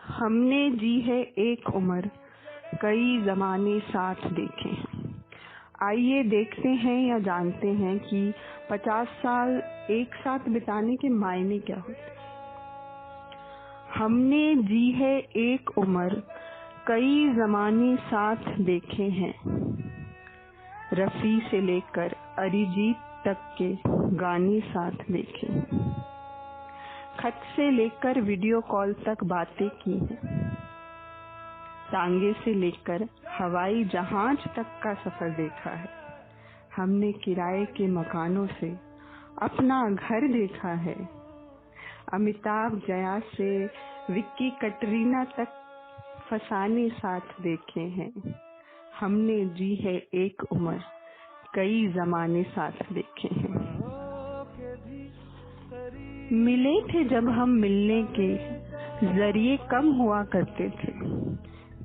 हमने जी है एक उम्र, कई जमाने साथ देखे हैं। आइए देखते हैं या जानते हैं कि 50 साल एक साथ बिताने के मायने क्या होते। हमने जी है एक उम्र, कई जमाने साथ देखे हैं। रफ़ी से लेकर अरिजीत तक के गाने साथ देखे हैं। खत से लेकर वीडियो कॉल तक बातें की हैं। टांगे से लेकर हवाई जहाज तक का सफर देखा है। हमने किराए के मकानों से अपना घर देखा है। अमिताभ जया से विक्की कटरीना तक फसाने साथ देखे हैं। हमने जी है एक उम्र, कई जमाने साथ देखे हैं। मिले थे जब हम मिलने के जरिए कम हुआ करते थे।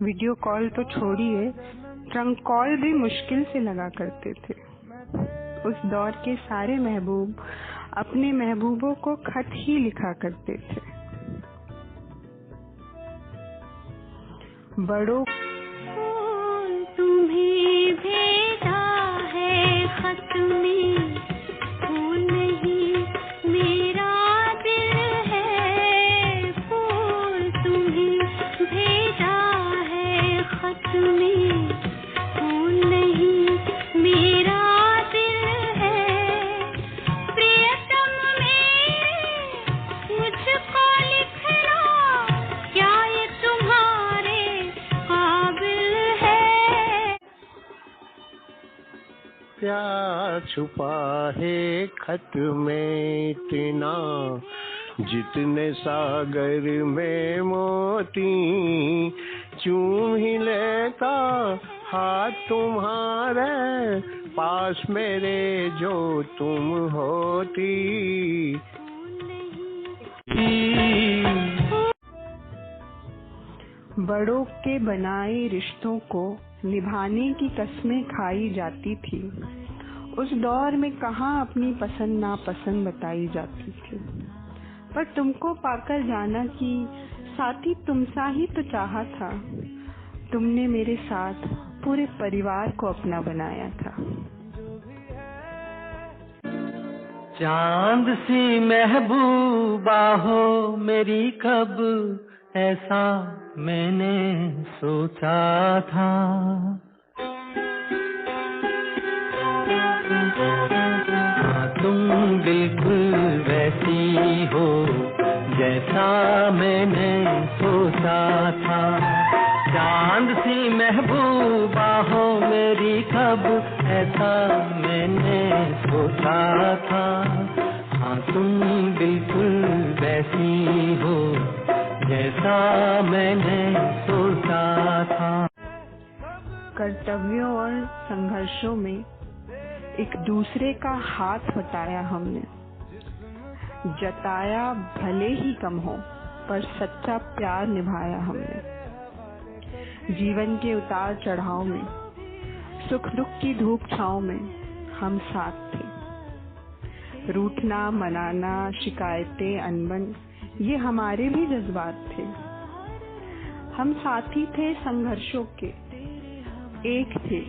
वीडियो कॉल तो छोड़िए, ट्रंक कॉल भी मुश्किल से लगा करते थे। उस दौर के सारे महबूब अपने महबूबों को खत ही लिखा करते थे। बड़ों तुम्हें भेजा है खत में, फूल नहीं मेरा दिल है फूल। तुम्हें भेजा है खत में, फूल नहीं मेरा दिल है। प्रियतम मेरे मुझको लिखना, क्या ये तुम्हारे काबिल है। क्या छुपा है खत में इतना, जितने सागर में मोती। चूम ही लेता हाथ तुम्हारे, पास मेरे जो तुम होती। बड़ों के बनाए रिश्तों को निभाने की कस्में खाई जाती थी। उस दौर में कहाँ अपनी पसंद नापसंद बताई जाती थी। पर तुमको पाकर जाना कि साथी तुमसा ही तो चाहा था। तुमने मेरे साथ पूरे परिवार को अपना बनाया था। चांद सी महबूबा हो मेरी, कब ऐसा मैंने सोचा था। हाँ, तुम बिल्कुल वैसी हो जैसा मैंने सोचा था। चांद सी महबूबा हो मेरी, कब ऐसा मैंने सोचा था। हाँ, तुम बिल्कुल वैसी हो जैसा मैंने सोचा था। कर्तव्यों और संघर्षों में एक दूसरे का हाथ बटाया हमने। जताया भले ही कम हो, पर सच्चा प्यार निभाया हमने। जीवन के उतार चढ़ाव में, सुख दुख की धूप छांव में हम साथ थे। रूठना, मनाना, शिकायतें, अनबन, ये हमारे भी जज्बात थे। हम साथी थे संघर्षों के, एक थे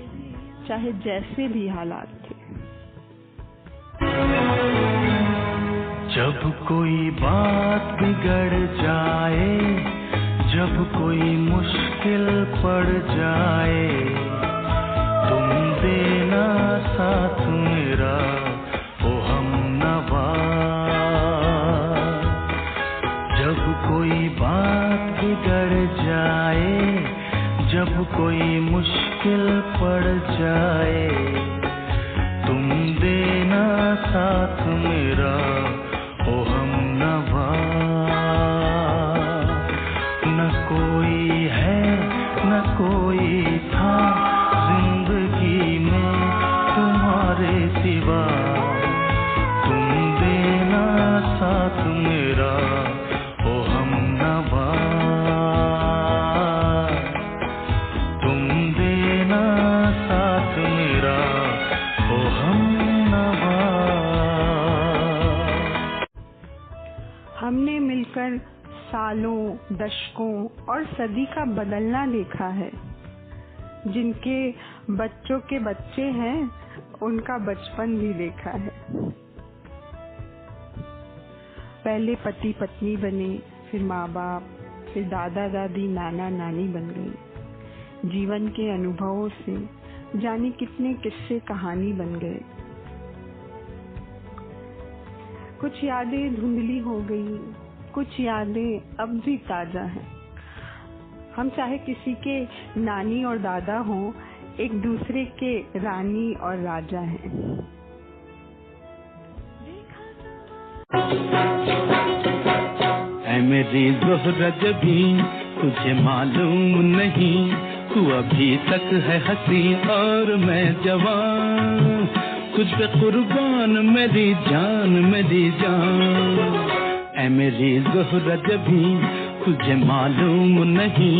चाहे जैसे भी हालात थे। जब कोई बात बिगड़ जाए, जब कोई मुश्किल पड़ जाए, तुम देना साथ मेरा ओ हमनवा। जब कोई बात बिगड़ जाए, जब कोई मुश्किल पड़ जाए, तुम देना साथ मेरा ओ हमनवा। न कोई है न कोई था जिंदगी में तुम्हारे सिवा, तुम देना साथ मेरा ओ हमनवा। तुम देना साथ मेरा ओ हमनवा। दशकों और सदी का बदलना देखा है। जिनके बच्चों के बच्चे हैं उनका बचपन भी देखा है। पहले पति पत्नी बने, फिर माँ बाप, फिर दादा दादी नाना नानी बन गए। जीवन के अनुभवों से जाने कितने किस्से कहानी बन गए। कुछ यादें धुंधली हो गई, कुछ यादें अब भी ताजा हैं। हम चाहे किसी के नानी और दादा हों, एक दूसरे के रानी और राजा हैं। ऐ मेरी ज़ोहरा जबी, तुझे मालूम नहीं, तू अभी तक है हंसी और मैं जवान, तुझ पे कुर्बान मेरी जान मेरी जान। ऐ मेरी ज़ोहरा जबी, तुझे मालूम नहीं,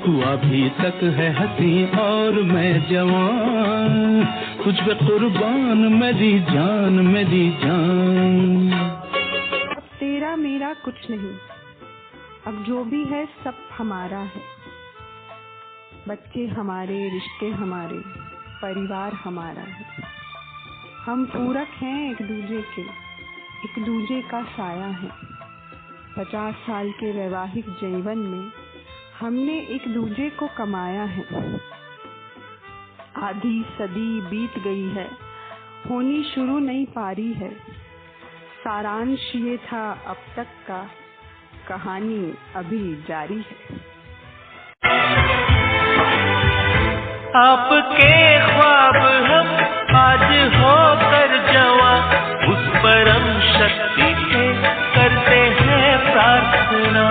तू अभी तक है हंसी और मैं जवान, तुझ पे कुर्बान मेरी जान मेरी जान। अब तेरा मेरा कुछ नहीं, अब जो भी है सब हमारा है। बच्चे हमारे, रिश्ते हमारे, परिवार हमारा है। हम पूरक हैं एक दूजे के, एक दूजे का साया है। 50 साल के वैवाहिक जीवन में हमने एक दूजे को कमाया है। आधी सदी बीत गई है, होनी शुरू नहीं पारी है। सारांश ये था अब तक का, कहानी अभी जारी है। आपके ख्वाब हम आज होकर जवां, उस परम शक्ति से करते हैं प्रार्थना।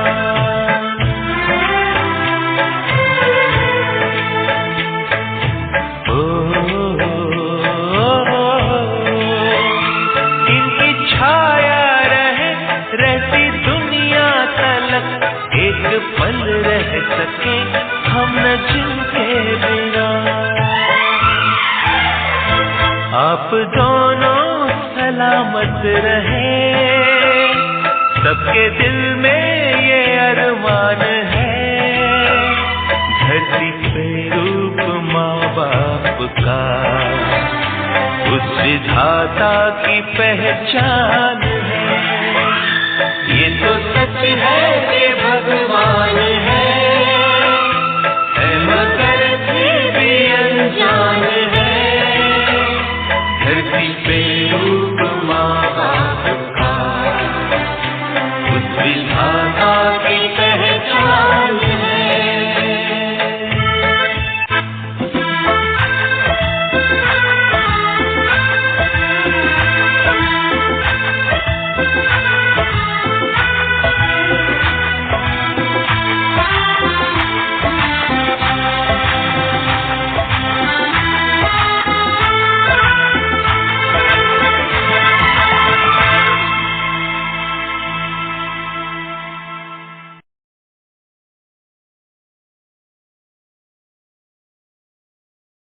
इनकी छाया रहे रहती दुनिया तलक, एक पल रह सके हम न जिनके बिना। आप दोनों सलामत रहे, सबके दिल में ये अरमान है, धरती पे रूप माँ बाप का, उस विधाता की पहचान